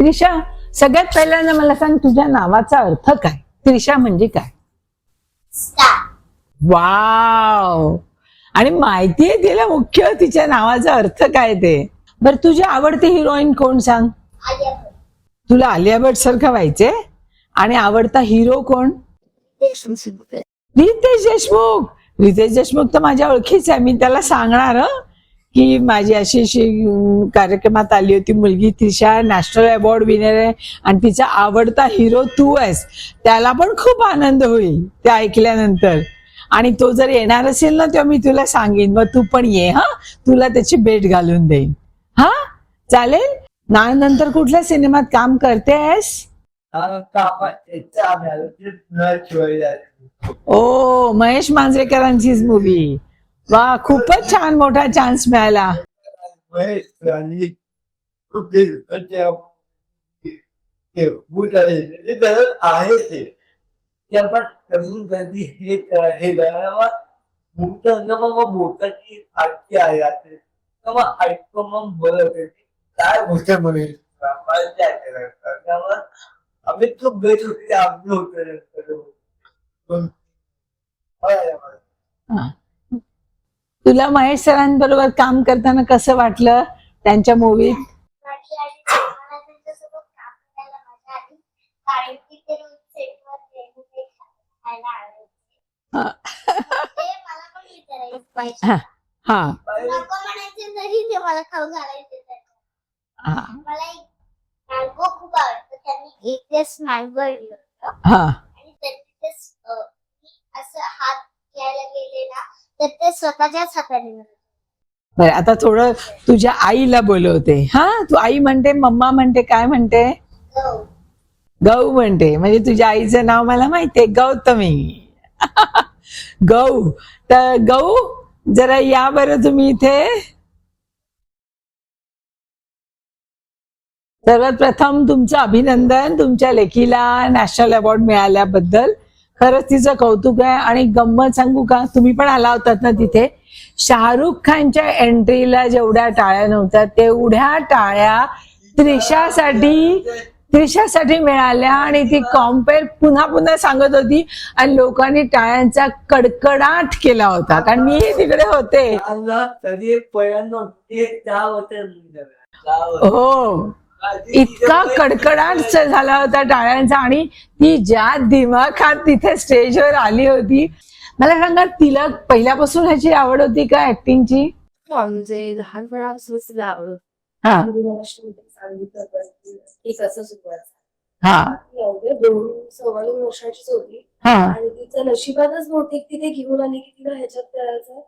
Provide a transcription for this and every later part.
त्रिशा, सगळ्यात पहिल्यांदा मला सांग, तुझ्या नावाचा अर्थ काय? त्रिशा म्हणजे काय? वाव. आणि माहितीये तिला मुख्य तिच्या नावाचा अर्थ काय ते. बर, तुझी आवडती हिरोईन कोण सांग? तुला आलिया भट सारखं व्हायचे? आणि आवडता हिरो कोण? रितेश देशमुख. रितेश देशमुख तर माझ्या ओळखीचा आहे. मी त्याला सांगणार की माझी अशी कार्यक्रमात आली होती मुलगी त्रिशा, नॅशनल अवॉर्ड विनर आहे आणि तिचा आवडता हिरो तू आहेस. त्याला पण खूप आनंद होईल ते ऐकल्यानंतर. आणि तो जर येणार असेल ना तेव्हा मी तुला सांगेन, मग तू पण ये. हा, तुला त्याची भेट घालून देईन. हा, चालेल ना? नंतर कुठल्या सिनेमात काम करतेस? ओ, महेश मांजरेकरांचीच मूवी. वा, खूपच छान, मोठा चान्स मिळाला. काय गोष्ट म्हणे आम्ही खूप बेट होते तुला महेश सरांबरोबर काम करताना कसं वाटलं त्यांच्या मूवीत? खूप आवडतं. त्यांनी एक दिवस मँगो असं हात घ्यायला गेले ना तर ते स्वतःच्याच हाताने. बरं, आता थोडं तुझ्या आईला बोलवते. हा, तू आई म्हणते, मम्मा म्हणते, काय म्हणते? गौ म्हणते. म्हणजे तुझ्या आईचं नाव मला माहितीये, गौतमी. गौ. तर गौ, जरा या बरं तुम्ही इथे. सर्वात प्रथम तुमचं अभिनंदन तुमच्या लेकीला नॅशनल अवॉर्ड मिळाल्याबद्दल. खरंच तिचं कौतुक आहे. आणि गंमत सांगू का, तुम्ही पण आला होतात ना तिथे? शाहरुख खानच्या एंट्रीला जेवढ्या टाळ्या नव्हत्या तेवढ्या टाळ्या त्रिशासाठी मिळाल्या. आणि ती कॉम्पेअर पुन्हा पुन्हा सांगत होती आणि लोकांनी टाळ्यांचा कडकडाट केला होता, कारण मी तिकडे होते. हो, इतका कडकडाट झाला होता टाळ्यांचा. आणि ती ज्या दिमाखात तिथे स्टेजवर आली होती. मला सांगा, तिला पहिल्यापासून ह्याची आवड होती का ऍक्टिंगची? म्हणजे लहानपणापासून आवड. हा सव्वा 2 वर्षाचीच होती. हा. आणि तिचं नशिबातच बहुतेक तिथे घेऊन आली की तिला ह्याच्यात करायचं.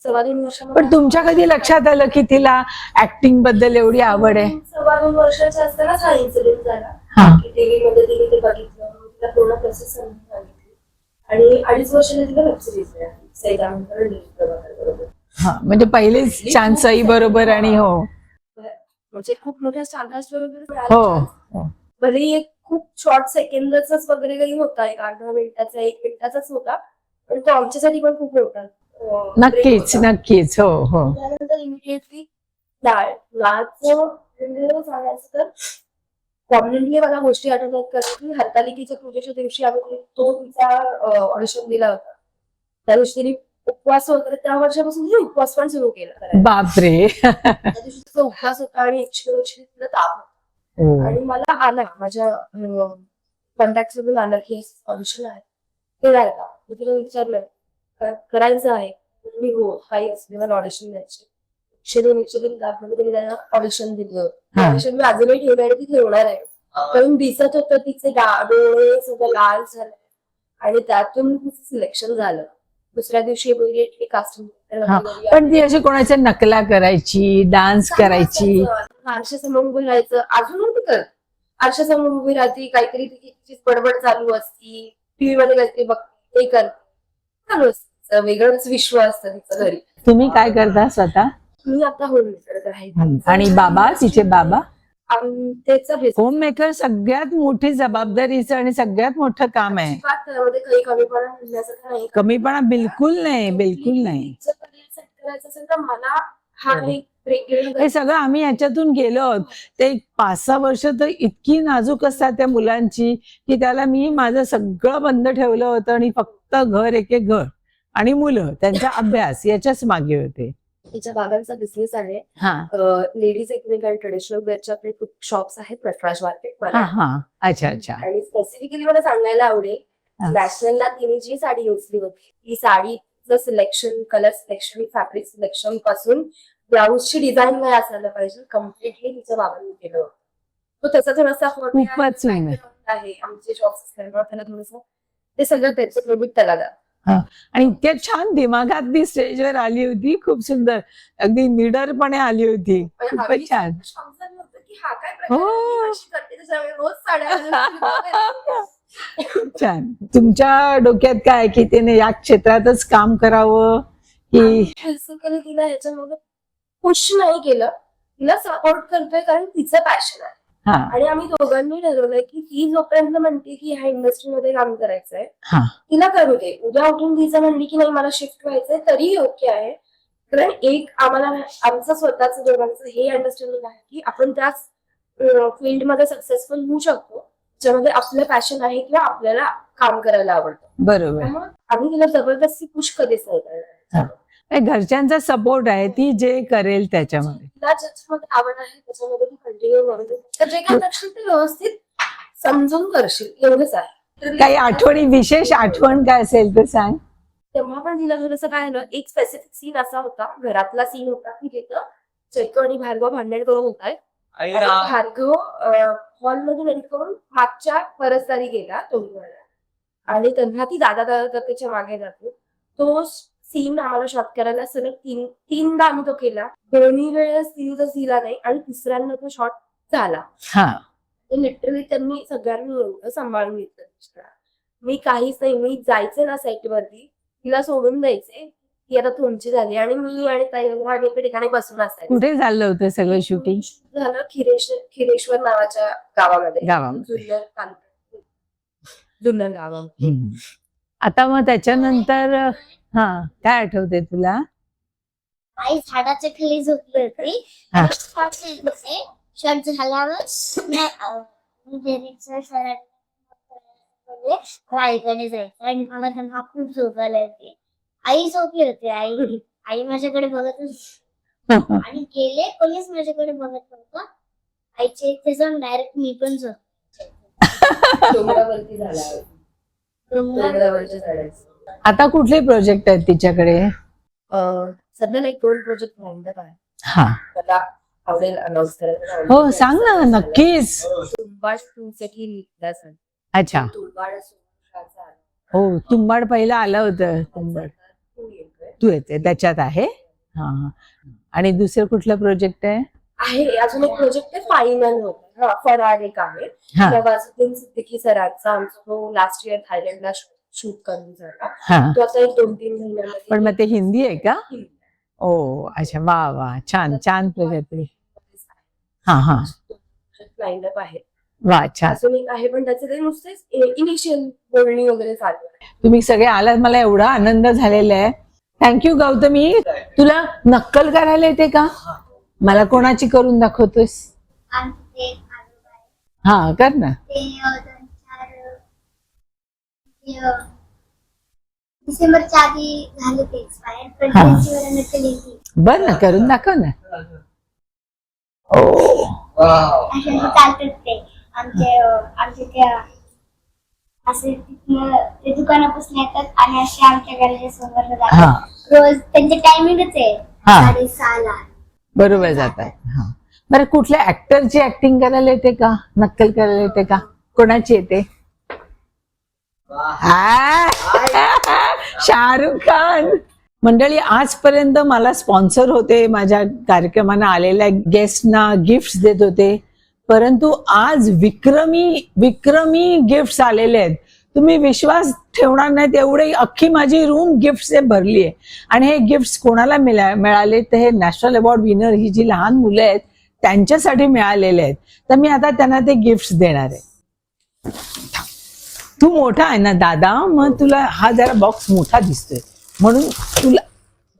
सव्वा 2 वर्षामध्ये. पण तुमच्या कधी लक्षात आलं की तिला ऍक्टिंग बद्दल एवढी आवड आहे? सव्वा 2 वर्षाच्या असतानाच हा इन्सिडेंट झाला. टीव्ही मध्ये तिने ते बघितलं, तिला पूर्ण प्रोसेस समजून सांगितली. आणि 2.5 वर्षाला तिला वेब सिरीज मिळाली. हा, म्हणजे पहिलेच चान्स आई बरोबर. आणि हो, म्हणजे खूप मोठ्या स्टार्स बरोबर. हो, भले एक खूप शॉर्ट सेकंदाचाच वगैरे काही होता, एक 8-10 मिनिटाचा, 1 मिनिटाचाच होता, पण तो आमच्यासाठी पण खूप मोठा. नक्कीच नक्कीच. हो हो. त्यानंतर इमिडिएटली सांगायचं तर प्रॉब्लेमली मला गोष्टी आठवतात. कारण हरतालिकेच्या पूजेच्या दिवशी आम्ही तो तिचा ऑडिशन दिला होता. त्या दिवशी तिने उपवास वगैरे, त्या वर्षापासून तिने उपवास पण सुरू केला. बापरे. त्या दिवशी तिचा उपवास होता आणि 100 तिला ताप होता. आणि मला आला, माझ्या कॉन्टॅक्ट मधून आलं की ऑडिशन आहे, ते नाही का. मी तिला विचारलं करायचं आहे. मी हो, काही असते मला ऑडिशन द्यायचे. 102 दाखवलं तरी त्यांना ऑडिशन दिलं. ऑडिशन मी अजूनही ठेवणार आहे, ती ठेवणार आहे. कारण दिसत होतं तिचे डोळे सगळं लाल झाले. आणि त्यातून तिचं सिलेक्शन झालं. दुसऱ्या दिवशी इमिडिएटली कास्टिंग. पण ती अशी कोणाच्या नकला करायची, डान्स करायची, आरशासमोर उभी राहायचं, अजून ती करत. आरशासमोर उभी राहते, काहीतरी तिची बडबड चालू असती, टीव्ही मध्ये काहीतरी बघते, ते करते, चालू असतं. वेगळंच विश्व असतं तिचं घरी. तुम्ही काय करता स्वतः? मी आता होममेकर आहे. आणि बाबा, तिचे बाबा? होम मेकर सगळ्यात मोठी जबाबदारीचं आणि सगळ्यात मोठं काम आहे. काही कमीपणा म्हणण्यासारखं नाही. कमीपणा बिलकुल नाही, बिलकुल नाही. करायचं असेल तर मला हा एक ब्रेक हे सगळं आम्ही याच्यातून गेलो आहोत. ते 5-6 वर्ष तर इतकी नाजूक असतात त्या मुलांची की त्याला मी माझं सगळं बंद ठेवलं होतं आणि फक्त घर एक घर आणि मुलं त्यांचा अभ्यास याच्याच मागे होते. तिच्या बाबांचा बिझनेस आहे. हा लेडीज एथनिक आणि ट्रेडिशनल वेअरच्या आपले खूप शॉप्स आहेत नटराज मार्केट हा हा अच्छा अच्छा आणि स्पेसिफिकली मला सांगायला आवडेल हा. नॅशनलला तिने जी साडी घेतली होती ती साडीचं selection, colour selection, fabric selection पासून ब्लाऊजची डिझाईन काय असायला पाहिजे कम्प्लिटली तिच्या बाबांनी केलं होतं. तो त्याचा थोडासा खूपच सुंदर. आहे. आमचे शॉप्स असल्यामुळे त्याला थोडंसं ते सगळं त्याचं क्रेडिट त्याला द्या. आणि इतक्या छान दिमागात ती स्टेजवर आली होती. खूप सुंदर अगदी निडरपणे आली होती. खूपच छान. समजलं नव्हतं की हा काय प्रकार आहे, हो. ही अशी करते त्याच्यामुळे रोज साड्या घालून खूप छान. तुमच्या डोक्यात काय की तिने या क्षेत्रातच काम करावं की बेसिकली तिला ह्याच्यामध्ये पुश नाही केलं, तिला सपोर्ट करतोय कारण तिचं पॅशन आहे. हा आणि आम्ही दोघांनी ठरवलंय की ती जोपर्यंत म्हणते की ह्या इंडस्ट्रीमध्ये काम करायचंय हा तिला करू दे. उद्या उठून तिचं म्हणली की नाही मला शिफ्ट व्हायचंय तरी योग्य आहे. कारण एक आम्हाला आमचं स्वतःचं दोघांचं हे अंडरस्टँडिंग आहे की आपण त्याच फील्डमध्ये सक्सेसफुल होऊ शकतो ज्यामध्ये आपलं पॅशन आहे किंवा आपल्याला काम करायला आवडतं. बरोबर. त्यामुळे आम्ही तिला जबरदस्ती पुश कधीच नाही करणार. घरच्यांचा सपोर्ट आहे ती जे करेल त्याच्यामध्ये. तिला ज्याच्यामध्ये आवड आहे त्याच्यामध्ये ती कंटिन्यू करू दे. तर जे काही करशील ते व्यवस्थित समजून करशील एवढंच आहे. काही आठवणी विशेष आठवण काय असेल तर सांग. तेव्हा पण तिला थोडंसं काय झालं एक स्पेसिफिक सीन असा होता घरातला सीन होता की तिथं चैतू आणि भार्गव भांडण करून होताय. भार्गव हॉलमधून एंटर करून मागच्या परसदारी गेला तोंडवाला आणि तेव्हा ती दादा दादा त्याच्या मागे जाते. तो सीन आम्हाला शॉट करायला सलग तीनदा आम्ही तो केला. दोन्ही वेळेस तिने दिला नाही आणि तिसऱ्यांदा तो शॉट झाला. हा लिटरली त्यांनी सगळ्यांनी एवढं सांभाळून घेतलं. मी काहीच नाही, मी जायचे ना सेटवरती तिला सोडून द्यायचे. ती आता तुमची झाली आणि मी आणि ताई आणि एका ठिकाणी बसून असायचे. कुठे झालं होतं सगळं शूटिंग. झालं खिरेश्वर नावाच्या गावामध्ये गावामध्ये. जुन्नर गावामध्ये. आता मग त्याच्यानंतर हा काय आठवते तुला. आई झाडाच्या खाली झोपली होती. हा. शॉर्ट झाल्यावर आईकडे जायचं आणि मला त्यांना खूप झोपायला येते. आई झोपली होती. आई माझ्याकडे बघतच आणि गेले कोणीच माझ्याकडे बघत नव्हतं. आईच्या इथे जाऊन डायरेक्ट मी पण डोंगरावरती झाला. डोंगरावरच्या झाडाचं. आता कुठले प्रोजेक्ट आहेत तिच्याकडे. सध्याला एक 2 प्रोजेक्ट राहिलेत आहे. हा मला आवडेल अनाऊन्स करायला. हो सांग ना नक्कीच. तुंबाड साठी लिहिला सर. अच्छा तुंबाड हो तुंबाड पहिला आलं होतं. तुंबाड तू येते त्याच्यात आहे. हा आणि दुसरं कुठलं प्रोजेक्ट आहे. अजून एक प्रोजेक्ट आहे फायनल होता. फरार एक आहे. हा वासुदेव सिद्दीकी सरांचा आमचा तो लास्ट इयर थायलंडला शूट करून झाला. हा तो आता 2-3 महिन्यामध्ये. पण मग ते हिंदी आहे का. ओ अच्छा वा वा छान छान प्रोजेक्ट. हा हा लाईनअप आहे. वा छान. अजून एक आहे पण त्याचे ते नुसतेच इनिशियल बोलणी वगैरे चालू आहे. तुम्ही सगळे आलात मला एवढा आनंद झालेला आहे. थँक्यू गौतमी. तुला नक्कल करायला येते का. मला कोणाची करून दाखवतोस. हा कर ना. डिसेंबरच्या आधी झाले ते एक्सपायर पण हा. त्यांच्यावर बर ना करून दाखव ना. चालतात ते आमचे त्या असे तिथनं ते दुकानापासून येतात आणि असे आमच्या घराच्या समोर हा जातात. रोज त्यांचे टायमिंगच आहे हा 6:30ला. बरोबर जातात. हा बरं कुठल्या ऍक्टरची ऍक्टिंग करायला येते का. नक्कल करायला येते का. कोणाची येते. शाहरुख खान. मंडळी आजपर्यंत मला स्पॉन्सर होते माझ्या कार्यक्रमांना आलेल्या गेस्टना गिफ्ट देत होते. परंतु आज विक्रमी गिफ्ट आलेले आहेत. तुम्ही विश्वास ठेवणार नाहीत एवढे अख्खी माझी रूम गिफ्ट भरली आहे. आणि हे गिफ्ट कोणाला मिळाले तर हे नॅशनल अवॉर्ड विनर ही जी लहान मुलं आहेत त्यांच्यासाठी मिळालेले आहेत. तर मी आता त्यांना ते गिफ्ट देणार आहे. तू मोठा आहे ना दादा मग तुला हा जरा बॉक्स मोठा दिसतोय म्हणून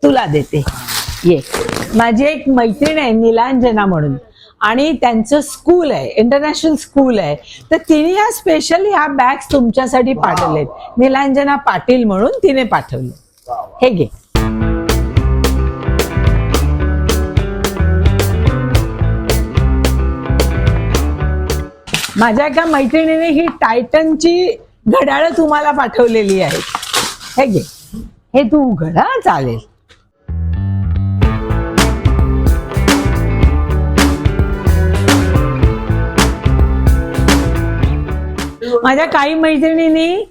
तुला देते. ये माझी एक मैत्रीण आहे नीलांजना म्हणून, आणि त्यांचं स्कूल आहे, इंटरनॅशनल स्कूल आहे, तर तिने ह्या स्पेशल ह्या बॅग्स तुमच्यासाठी पाठवलेत. नीलांजना पाटील म्हणून तिने पाठवले. हे घे. माझ्या एका मैत्रिणीने ही टायटनची घड्याळं तुम्हाला पाठवलेली आहेत. हे घे, हे तू उघड हा, चालेल. माझ्या काही मैत्रिणींनी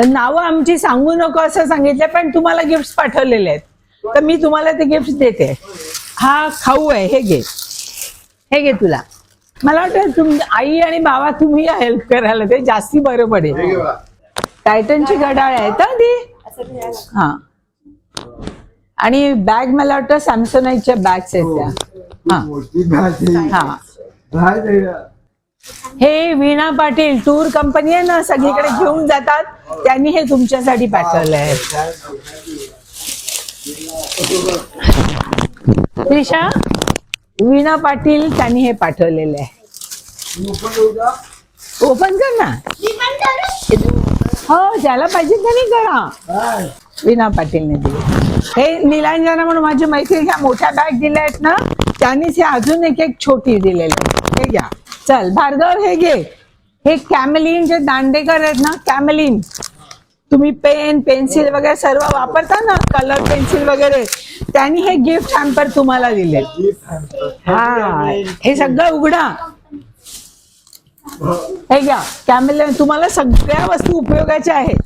नावं आमची सांगू नको असं सांगितलं, पण तुम्हाला गिफ्ट पाठवलेले आहेत, तर मी तुम्हाला ते गिफ्ट देते. हा खाऊ आहे, हे घे, हे घे तुला. मला वाटतं आई आणि बाबा तुम्ही हेल्प करायला, ते जास्ती बरं पडेल. टायटनची घड्याळ आहे तर ती. हा, आणि बॅग मला वाटतं सॅमसोनाईटच्या बॅग्स आहेत त्या. हा, हे वीणा पाटील टूर कंपनी आहे ना, सगळीकडे घेऊन जातात, त्यांनी हे तुमच्यासाठी पाठवलं आहे. त्रिशा, वीणा पाटील त्यांनी हे पाठवलेलं आहे. ओपन कर ना. हो, ज्याला पाहिजे त्याने करा. वीणा पाटीलने दिले. हे नीलांजना म्हणून माझी मैत्रीण ह्या मोठ्या बॅग दिल्या आहेत ना, त्यांनीच हे अजून एक छोटी दिलेली आहे. हे घ्या. चल भार्गव, हे घे. हे कॅमेलिन जे दांडेकर आहेत ना, कॅमेलिन, तुम्ही पेन पेन्सिल वगैरे सर्व वापरता ना, कलर पेन्सिल वगैरे, त्यांनी हे गिफ्ट हॅम्पर तुम्हाला दिले. हा, हे सगळं उघडा. हे घ्या, कॅमेलिन, तुम्हाला सगळ्या वस्तू उपयोगाच्या आहेत.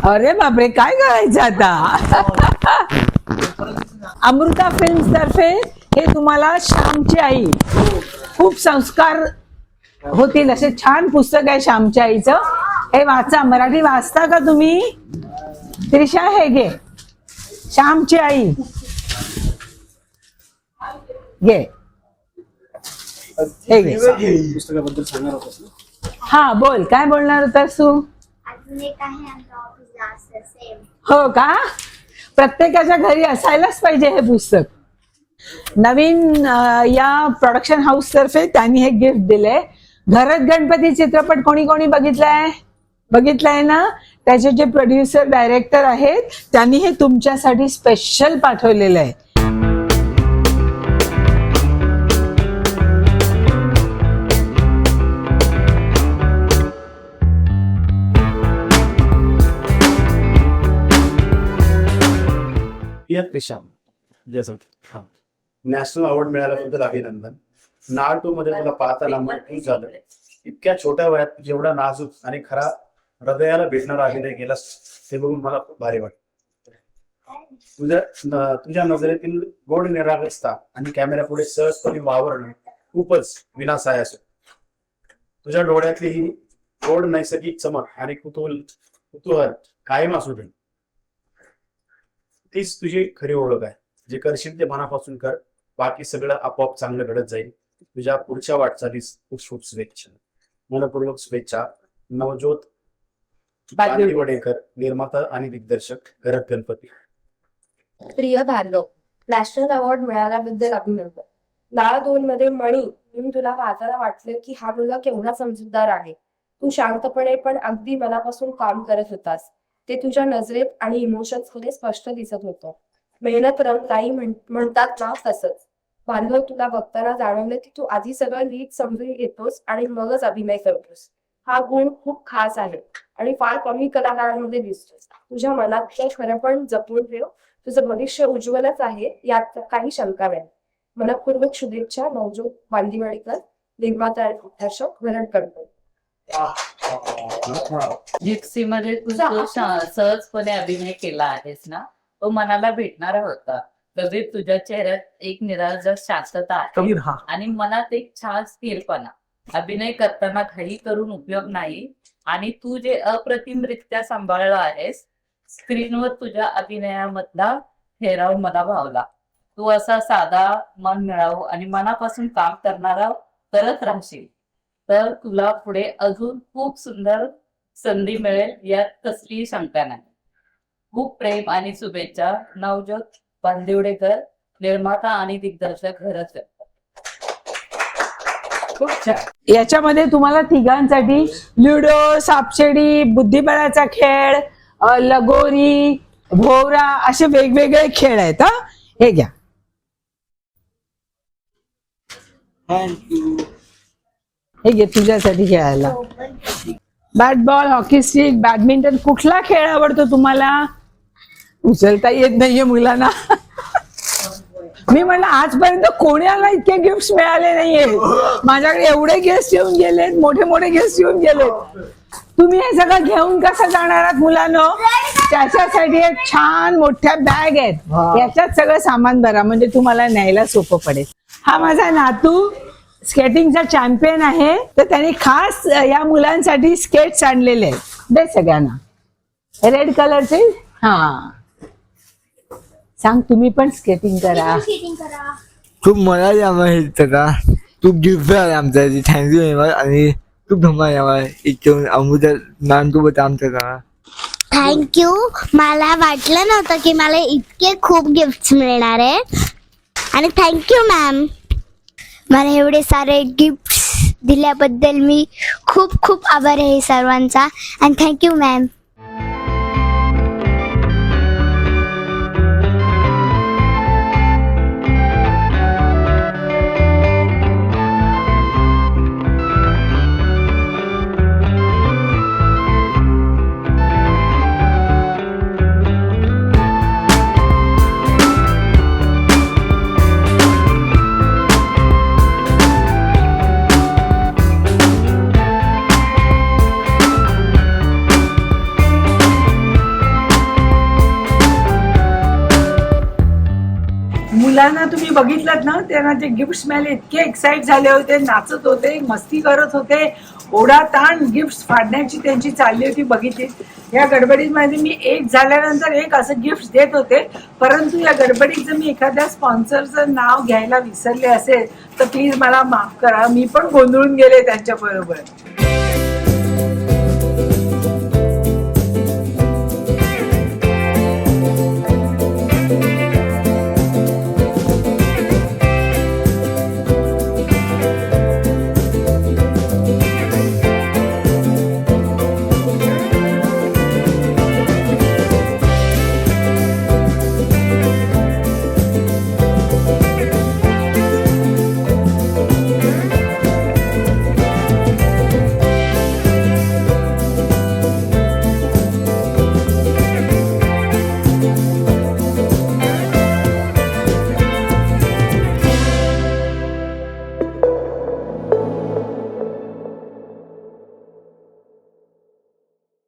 अरे बापरे, काय करायचं आता. अमृता फिल्म्स तर्फे हे तुम्हाला श्यामची आई, खूप संस्कार होतील असे छान पुस्तक आहे श्यामच्या आईचं. हे वाचा, मराठी वाचता का तुम्ही? त्रिशा, हे घे, श्यामची आई घे. हे घे. पुस्तकाबद्दल सांगणार होतास ना? हा, बोल, काय बोलणार होतास तू? अजून एक आहे आमच्या ऑफिसला असं सेम. हो का? प्रत्येकाच्या घरी असायलाच पाहिजे हे पुस्तक. नवीन या प्रोडक्शन हाऊस तर्फे त्यांनी हे गिफ्ट दिले. घरात गणपती चित्रपट कोणी कोणी बघितलाय ना, त्याचे जे प्रोड्युसर डायरेक्टर आहेत त्यांनी हे तुमच्यासाठी स्पेशल पाठवलेलं आहे. नॅशनल अवॉर्ड मिळाल्याबद्दल अभिनंदन. नाळ 2 मध्ये तुला पाहताना मन खुश झालं. इतक्या छोट्या वयात जेवढा नाजूक आणि खरा हृदयाला भेटणारा अभिनय केलास ते बघून मला खूप भारी वाटत. तुझ्या नजरेतील गोड निरागसता आणि कॅमेऱ्यापुढे सहजपणे वावरणं खूपच विनासायास. तुझ्या डोळ्यातली ही गोड नैसर्गिक चमक आणि कुतूहल कायम असू दे. तीच तुझी खरी ओळख आहे. जे करशील ते मनापासून कर, बाकी सगळं आपोआप चांगलं घडत जाईल. तुझ्या पुढच्या वाटचालीस खूप खूप शुभेच्छा. मनपूर्वक शुभेच्छा. नवज्योत वडेकर, निर्माता आणि दिग्दर्शक, घरात गणपती. प्रिय भार्गव, नॅशनल अवॉर्ड मिळाल्याबद्दल अभिनंदन. नाळ 2 मध्ये मणी म्हणून तुला पाहताना वाटलं की हा मुलगा केवढा समजूतदार आहे. तू शांतपणे पण अगदी मनापासून काम करत होतास. ते तुझ्या नजरेत आणि इमोशन्स मध्ये स्पष्ट दिसत होतं. मेहनत रंगताई म्हणतात ना, तसंच. भार्गव, तुला बघताना जाणवलं की तू आधी सगळं नीट समजून घेतोस आणि मगच अभिनय करतोस. हा गुण खूप खास आहे आणि फार कमी कलाकारांमध्ये दिसतोस. तुझ्या मनातलं खरं पण जपून ठेव. तुझं भविष्य उज्ज्वलच आहे, यात काही शंका नाही. मनपूर्वक शुभेच्छा. नवज्योत बांदिवडेकर, निर्माता आणि दिग्दर्शक, घरात गणपती. जिप्सीमध्ये तू जो सहजपणे अभिनय केला आहेस ना, तो मनाला भेटणारा होता. कधी तुझ्या चेहऱ्यात एक निरागस शांतता आहे आणि मनात एक छान स्थिरपणा. अभिनय करताना घाई करून उपयोग नाही आणि तू जे अप्रतिमरित्या सांभाळलं आहेस, स्क्रीनवर तुझ्या अभिनयामधला ठेराव मला भावला. तू असा साधा, मन मिळावं आणि मनापासून काम करणारा करत राहशील तर तुला पुढे अजून खूप सुंदर संधी मिळेल यात कसलीही शंका नाही. खूप प्रेम आणि शुभेच्छा. नवज्योत बांदिवडेकर, निर्माता आणि दिग्दर्शक घरच आहे. खूप छान. याच्यामध्ये तुम्हाला तिघांसाठी लुडो, सापशिडी, बुद्धिबळाचा खेळ, लगोरी, भोवरा असे वेगवेगळे खेळ आहेत. हा, हे घ्या. थँक्यू. हे घे तुझ्यासाठी खेळायला. Bat ball, hockey stick, badminton, कुठला खेळ आवडतो तुम्हाला? उचलता येत नाहीये मुलांना. मी म्हणलं आजपर्यंत कोणाला इतके गिफ्ट मिळाले नाहीये. माझ्याकडे एवढे गेस्ट येऊन गेलेत, मोठे मोठे गेस्ट येऊन गेलेत. तुम्ही हे सगळं घेऊन कसं जाणार आहात मुलांनो? त्याच्यासाठी एक छान मोठ्या बॅग आहेत, याच्यात सगळं सामान भरा, म्हणजे तुम्हाला न्यायला सोपं पडेल. हा माझा नातू स्केटिंगचा चॅम्पियन आहे, तर त्याने खास या मुलांसाठी स्केट्स आणलेले आहेत. दे सगळ्यांना रेड कलरचे. हा, सांग तुम्ही पण स्केटिंग करा. खूप मजा आली आम्हाला हे का खूप गिफ्ट आले आमच्यासाठी. Thank you very much. आणि खूप धमाल आम्हाला इथून अमृता मॅम सोबत आमचं का. थँक्यू. मला वाटलं नव्हतं की मला इतके खूप गिफ्ट मिळणार आहेत. आणि थँक्यू मॅम, मला एवढे सारे गिफ्ट दिल्याबद्दल मी खूप खूप आभारी आहे सर्वांचा. आणि थँक्यू मॅम. मुलांना तुम्ही बघितलात ना, त्यांना जे गिफ्ट मिळाले इतके एक्साइट झाले होते, नाचत होते, मस्ती करत होते. ओढाताण गिफ्ट फाडण्याची त्यांची चालली होती, बघितली. या गडबडीमध्ये मी एक झाल्यानंतर एक असं गिफ्ट देत होते, परंतु या गडबडीत जर मी एखाद्या स्पॉन्सरचं नाव घ्यायला विसरले असेल तर प्लीज मला माफ करा. मी पण गोंधळून गेले त्यांच्या बरोबर.